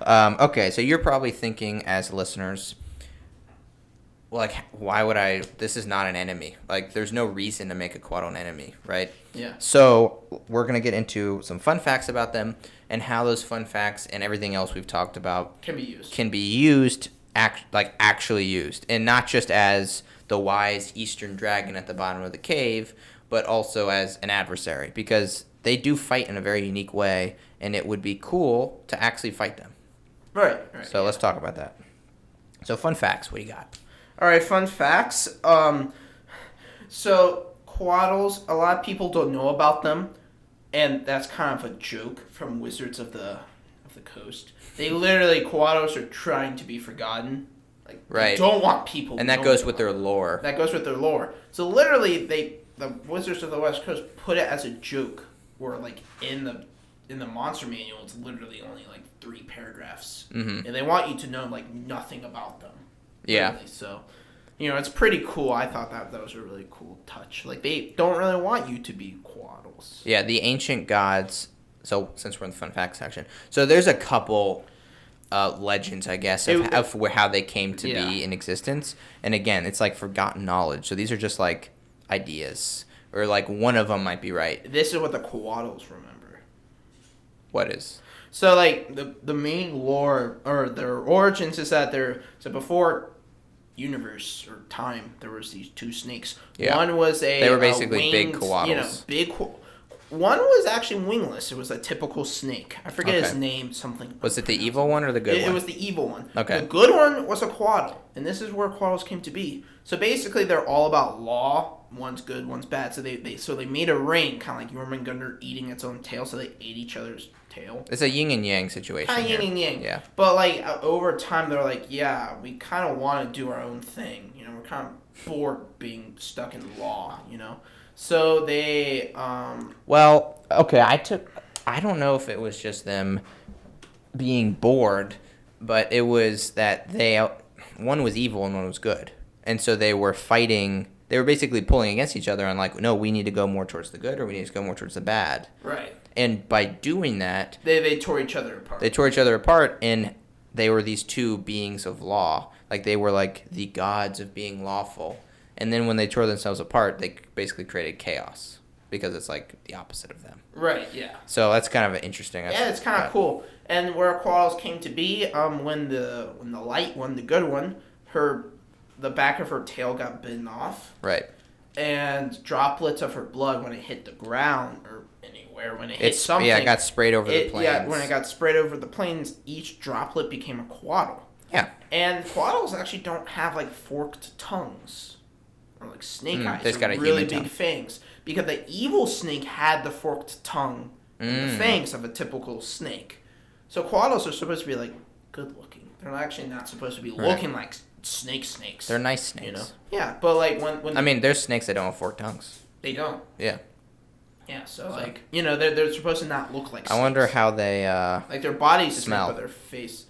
Okay, so you're probably thinking as listeners, like, why would I? This is not an enemy. Like, there's no reason to make a Couatl an enemy, right? Yeah. So we're gonna get into some fun facts about them and how those fun facts and everything else we've talked about Can be used. Actually used, and not just as the wise Eastern dragon at the bottom of the cave, but also as an adversary, because they do fight in a very unique way, and it would be cool to actually fight them. Right. So let's talk about that. So fun facts, what do you got? All right, fun facts. So Couatls, a lot of people don't know about them, and that's kind of a joke from Wizards of the Coast. They literally, Couatls are trying to be forgotten. Like, right. They don't want people. And that goes with their lore. That goes with their lore. So literally, the Wizards of the West Coast put it as a joke, where like in the monster manual, it's literally only like 3 paragraphs, and they want you to know like nothing about them. Yeah. Literally. So, it's pretty cool. I thought that was a really cool touch. Like, they don't really want you to be Couatls. Yeah, the ancient gods. So since we're in the fun facts section, so there's a couple legends, I guess, of how they came to be in existence. And again, it's like forgotten knowledge. So these are just like ideas, or like one of them might be right. This is what the Couatls remember. What is? So like the main lore or their origins is that before universe or time, there was these 2 snakes. Yeah. One was they were basically winged, big Couatls. One was actually wingless. It was a typical snake. I forget his name. Something. Was it the evil one or the good one? It was the evil one. Okay. The good one was a Couatl, and this is where Couatls came to be. So basically, they're all about law. One's good, one's bad. So they made a ring, kind of like Jormungandr eating its own tail. So they ate each other's tail. It's a yin and yang situation. Kind of yin and yang. Yeah. But like over time, they're like, yeah, we kind of want to do our own thing. We're kind of bored being stuck in law. So they. Well, okay. I don't know if it was just them being bored, but it was that one was evil and one was good, and so they were fighting. They were basically pulling against each other, and like, no, we need to go more towards the good, or we need to go more towards the bad. Right. And by doing that, they tore each other apart. They tore each other apart, and they were these 2 beings of law. Like, they were like the gods of being lawful. And then when they tore themselves apart, they basically created chaos, because it's like the opposite of them. Right. Yeah. So that's kind of interesting. Yeah, it's kind of cool. And where Couatls came to be, when the light one, the good one, the back of her tail got bitten off. Right. And droplets of her blood, when it hit the ground or anywhere, when it hit something. Yeah, it got sprayed over the plains. Yeah, when it got sprayed over the plains, each droplet became a Couatl. Yeah. And Couatls actually don't have like forked tongues or like snake eyes. They've got a really human big tongue. fangs. Because the evil snake had the forked tongue and the fangs of a typical snake. So Couatls are supposed to be like good looking. They're actually not supposed to be looking like snakes. They're nice snakes. Yeah, but like when I mean, there's snakes that don't have forked tongues. They don't. Yeah. Yeah, so like they're supposed to not look like snakes. I wonder how they like their bodies smell, but their face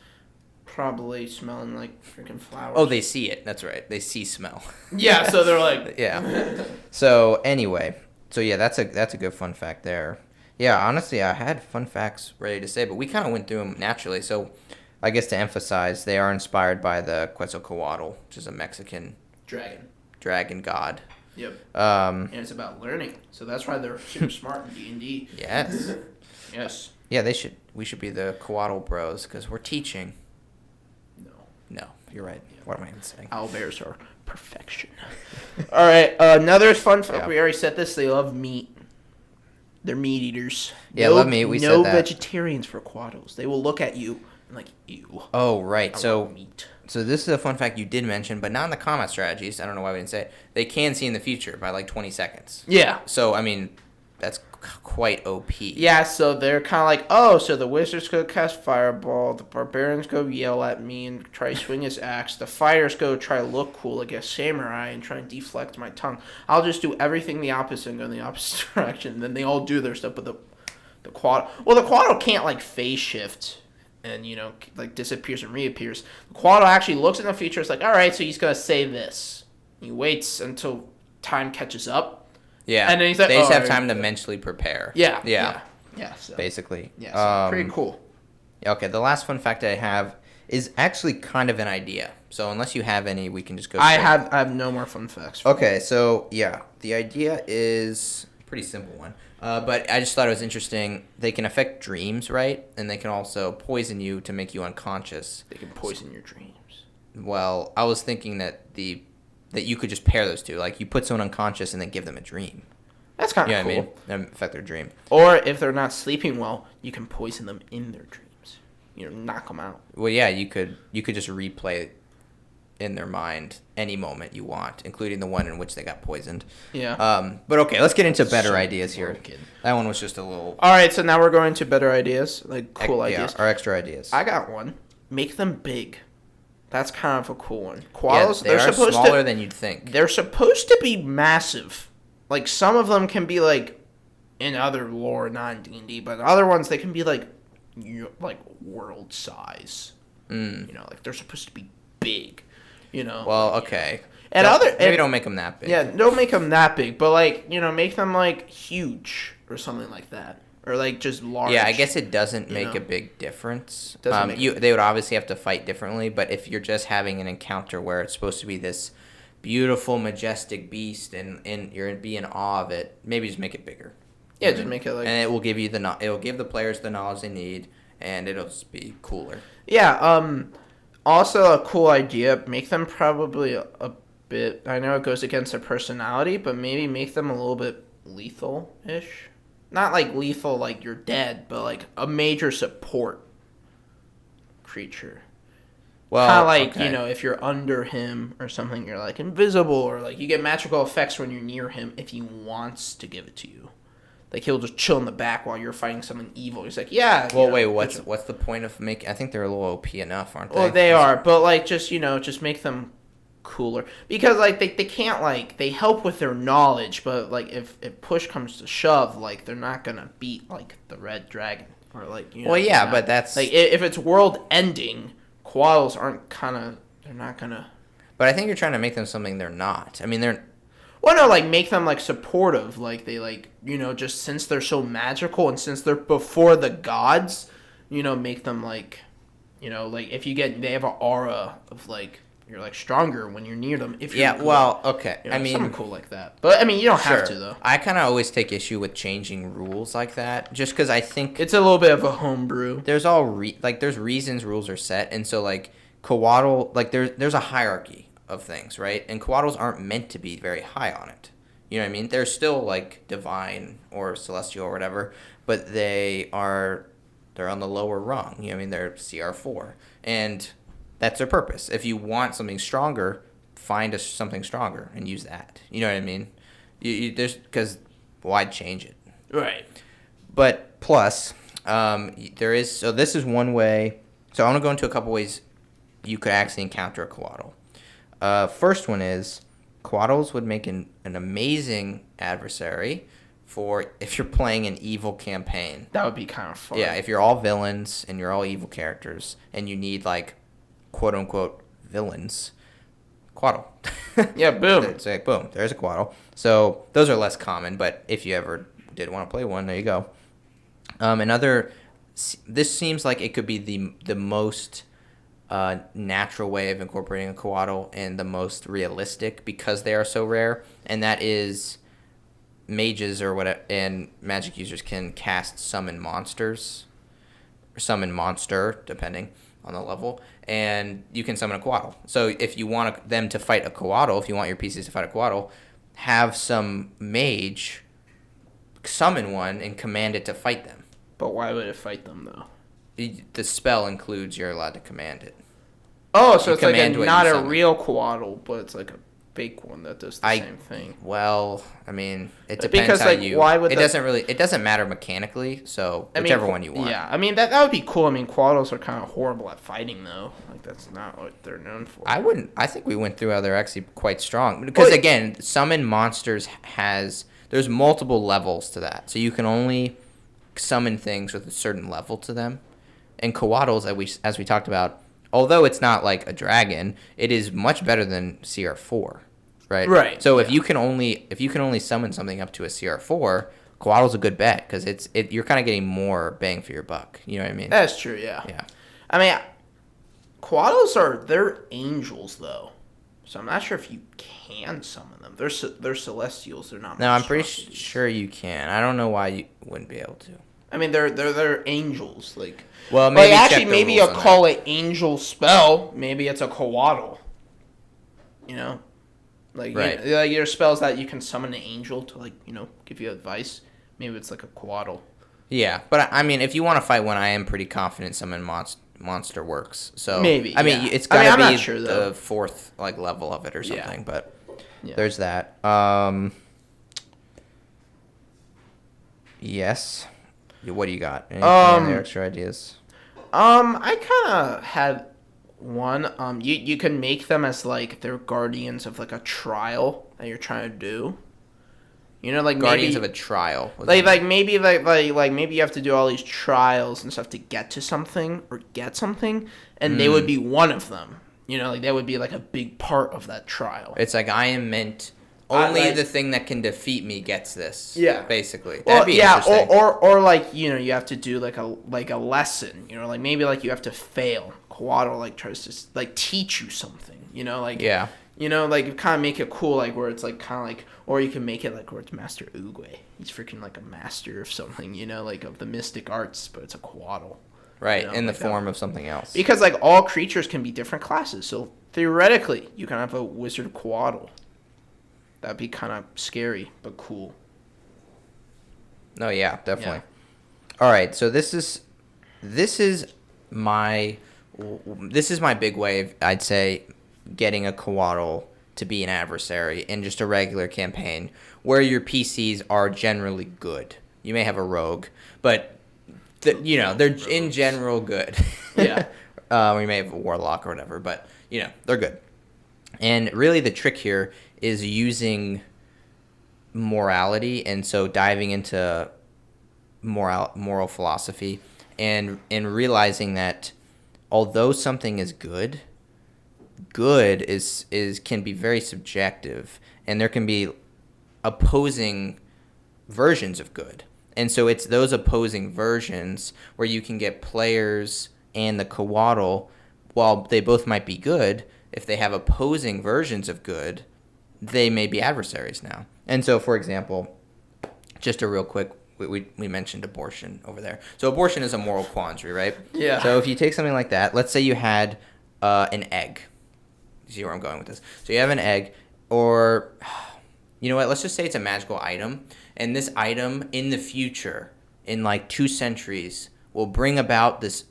probably smelling like freaking flowers. Oh, they see it. That's right. They see smell. Yeah, so they're like yeah. So anyway, yeah, that's a good fun fact there. Yeah, honestly, I had fun facts ready to say, but we kind of went through them naturally. So I guess to emphasize, they are inspired by the Quetzalcoatl, which is a Mexican dragon god. Yep. And it's about learning, so that's why they're super smart in D&D. Yes. Yes. Yeah, we should be the Couatl bros, because we're teaching. No, you're right. Yeah. What am I even saying? Owlbears are perfection. All right, another fun fact. Yeah. We already said this. They love meat. They're meat eaters. Yeah, love meat. We said that. No vegetarians for Couatls. They will look at you and like, ew. Oh, right. I love meat. So this is a fun fact you did mention, but not in the combat strategies. I don't know why we didn't say it. They can see in the future by like 20 seconds. Yeah. So, I mean, that's quite OP. Yeah, so they're kind of like, oh, so the wizards go cast fireball, the barbarians go yell at me and try to swing his axe, the fighters go try to look cool like a samurai and try and deflect my tongue. I'll just do everything the opposite and go in the opposite direction. Then they all do their stuff, but the Couatl can't like phase shift and, like disappears and reappears. The Couatl actually looks in the future. It's like, all right, so he's going to say this. He waits until time catches up. Yeah. And then he's like, they just have time to mentally prepare. Yeah. So. Basically. Yeah, so pretty cool. Okay, the last fun fact I have is actually kind of an idea. So unless you have any, we can just go. I straight. have no more fun facts. Okay, so yeah, the idea is a pretty simple one. But I just thought it was interesting. They can affect dreams, right? And they can also poison you to make you unconscious. They can poison your dreams. Well, I was thinking that you could just pair those two. Like you put someone unconscious and then give them a dream. That's kind of Yeah, cool. I mean, and affect their dream. Or if they're not sleeping well, you can poison them in their dreams. Knock them out. Well, yeah, you could just replay in their mind any moment you want, including the one in which they got poisoned. Yeah. But okay, let's get into better ideas here. Kid. That one was just a little. All right, so now we're going to better ideas, like cool ideas. Yeah, our extra ideas. I got one. Make them big. That's kind of a cool one. Couatls, they're supposed smaller than you'd think. They're supposed to be massive. Like some of them can be like in other lore, non D&D, but other ones they can be like world size. Like they're supposed to be big. Well, okay. And maybe don't make them that big. Yeah, don't make them that big, but make them like huge or something like that, or like just large. Yeah, I guess it doesn't make a big difference. They would obviously have to fight differently, but if you're just having an encounter where it's supposed to be this beautiful, majestic beast, and you're be in awe of it, maybe just make it bigger. Yeah, just make it like. And it will give the players the knowledge they need, and it'll just be cooler. Yeah. Also, a cool idea. Make them probably a bit. I know it goes against their personality, but maybe make them a little bit lethal-ish. Not like lethal, like you're dead, but like a major support creature. Well, kind of like okay. if you're under him or something, you're like invisible, or like you get magical effects when you're near him if he wants to give it to you. Like he'll just chill in the back while you're fighting something evil. He's like, yeah. Well, wait, what's the point of making? I think they're a little OP enough, aren't they? Well, they are, but like just make them cooler, because like they can't, like, they help with their knowledge, but like if push comes to shove, like they're not gonna beat like the red dragon or like Well, yeah, but that's like if it's world ending, Couatls they're not gonna. But I think you're trying to make them something they're not. I mean, they're. Well, no, like make them like supportive, like they like just since they're so magical and since they're before the gods, make them like, like if they have an aura of like you're like stronger when you're near them. If you're okay. I mean, something cool like that. But I mean, you don't sure. have to though. I kind of always take issue with changing rules like that, just because I think It's a little bit of a homebrew. there's there's reasons rules are set, and so like Couatl, like there's a hierarchy of things, right? And Couatls aren't meant to be very high on it. You know what I mean? They're still like divine or celestial or whatever, but they're on the lower rung. You know what I mean? They're CR4, and that's their purpose. If you want something stronger, find something stronger and use that. You know what I mean? Because why change it? Right. But plus, there is, so this is one way. So I want to go into a couple ways you could actually encounter a Couatl. First one is Couatls would make an amazing adversary for if you're playing an evil campaign. That would be kind of fun. Yeah, if you're all villains and you're all evil characters and you need like quote unquote villains, Couatl. Yeah, boom. It's like boom, there's a Couatl. So those are less common, but if you ever did want to play one, there you go. This seems like it could be the most natural way of incorporating a Couatl and the most realistic because they are so rare, and that is mages or whatever and magic users can cast summon monsters or summon monster depending on the level, and you can summon a Couatl. So if you want them to fight a Couatl, if you want your PCs to fight a Couatl, have some mage summon one and command it to fight them. But why would it fight them though? The spell includes you're allowed to command it. Oh, so it's like not a summon. real Couatl, but it's like a fake one that does the same thing. Well, I mean, it depends because, how like, you. why would it doesn't matter mechanically. So whichever one you want. Yeah, I mean that would be cool. I mean, Couatls are kind of horrible at fighting though. Like that's not what they're known for. I think we went through how they're actually quite strong because again, summon monsters there's multiple levels to that, so you can only summon things with a certain level to them. And Couatls, as we talked about, although it's not like a dragon, it is much better than CR4, right? Right. So if you can only summon something up to a CR4, Couatl's a good bet because you're kind of getting more bang for your buck. You know what I mean? That's true. Yeah. Yeah. I mean, Couatls they're angels though, so I'm not sure if you can summon them. They're celestials. They're not. No, I'm pretty sure you can. I don't know why you wouldn't be able to. I mean, they're angels. Like, well, maybe actually, maybe you'll call it angel spell. Maybe it's a Couatl. You know, like right. Like your spells that you can summon an angel to give you advice. Maybe it's like a Couatl. Yeah, but I mean, if you want to fight one, I am pretty confident summon monster works. So maybe. I mean, it's gotta be not sure, the fourth level of it or something. Yeah. But there's that. Yes. What do you got? Any other extra ideas? I kind of had one. You can make them as like they're guardians of like a trial that you're trying to do. You know, like guardians of a trial. Maybe maybe you have to do all these trials and stuff to get to something or get something, and they would be one of them. You know, like that would be like a big part of that trial. It's like I am meant. Only the thing that can defeat me gets this. Yeah, basically. That'd be interesting. Or like you have to do like a lesson. You know, like maybe like you have to fail. Couatl like tries to teach you something. You know, like yeah. You know, like kind of make it cool, like where it's like kind of like, or you can make it like where it's Master Oogway. He's freaking like a master of something. You know, like of the mystic arts, but it's a Couatl. Right, you know, in the form of something else. Because like all creatures can be different classes, so theoretically you can have a wizard Couatl. That'd be kind of scary, but cool. No, yeah, definitely. Yeah. All right, so this is my big way of, I'd say, getting a Couatl to be an adversary in just a regular campaign where your PCs are generally good. You may have a rogue, but they're in general good. Yeah. We may have a warlock or whatever, but they're good. And really the trick here is using morality, and so diving into moral philosophy and realizing that although something is good can be very subjective, and there can be opposing versions of good. And so it's those opposing versions where you can get players and the Couatl, while they both might be good, if they have opposing versions of good, they may be adversaries now. And so, for example, just a real quick, we mentioned abortion over there. So abortion is a moral quandary, right? Yeah. So if you take something like that, let's say you had an egg. You see where I'm going with this? So you have an egg, or you know what? Let's just say it's a magical item, and this item in the future, in like 2 centuries, will bring about this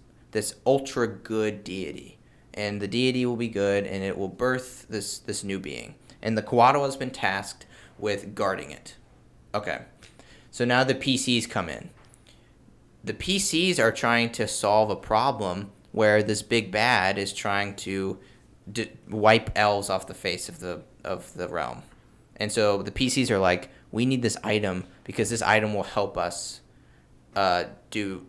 ultra good deity, and the deity will be good, and it will birth this new being, and the Couatl has been tasked with guarding it. Okay, so now the PCs come in. The PCs are trying to solve a problem where this big bad is trying to wipe elves off the face of the realm. And so the PCs are like, we need this item because this item will help us save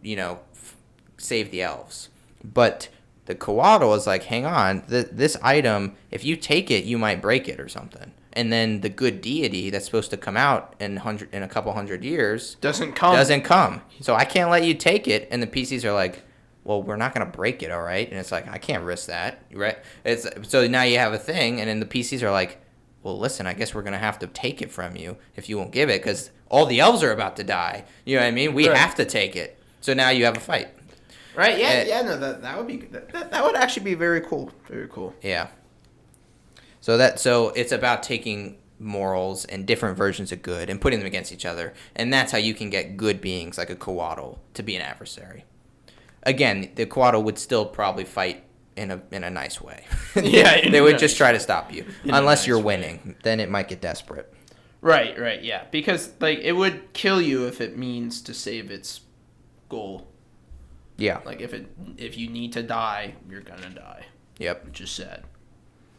the elves. But the Couatl is like, hang on, this item, if you take it, you might break it or something. And then the good deity that's supposed to come out in a couple hundred years doesn't come. So I can't let you take it. And the PCs are like, well, we're not going to break it, all right? And it's like, I can't risk that, right? So now you have a thing, and then the PCs are like, well, listen, I guess we're going to have to take it from you if you won't give it, because all the elves are about to die. You know what I mean? We have to take it. So now you have a fight. Right, yeah, no, that would be good. That would actually be very cool. Very cool. Yeah. So it's about taking morals and different versions of good and putting them against each other, and that's how you can get good beings like a Couatl to be an adversary. Again, the Couatl would still probably fight in a nice way. Yeah, they would just try to stop you unless you're winning. Then it might get desperate. Right, yeah, because like it would kill you if it means to save its goal. Yeah. Like if you need to die, you're gonna die. Yep. Which is sad.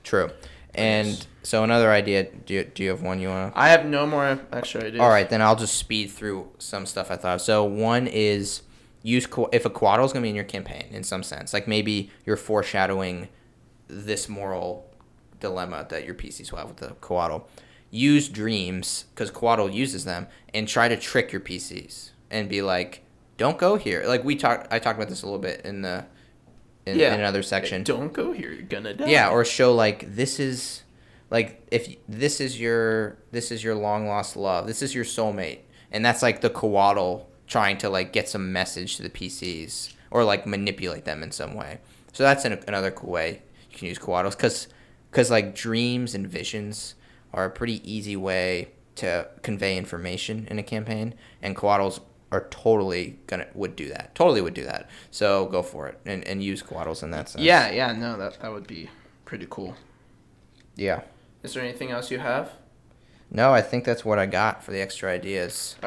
True. And so another idea. Do you have one you want to? I have no more extra ideas. All right, then I'll just speed through some stuff I thought of. So one is if a Couatl is going to be in your campaign in some sense, like maybe you're foreshadowing this moral dilemma that your PCs will have with the Couatl, use dreams, because Couatl uses them, and try to trick your PCs and be like, don't go here. Like I talked about this a little bit in another section. Don't go here, you're gonna die. Yeah, or show like this is like if this is your long lost love, this is your soulmate, and that's like the Couatl trying to like get some message to the PCs or like manipulate them in some way. So that's another cool way you can use Couatls, because like dreams and visions are a pretty easy way to convey information in a campaign, and Couatls are would do that. So go for it and use Couatls in that sense. Yeah, no, that would be pretty cool. Yeah. Is there anything else you have? No, I think that's what I got for the extra ideas.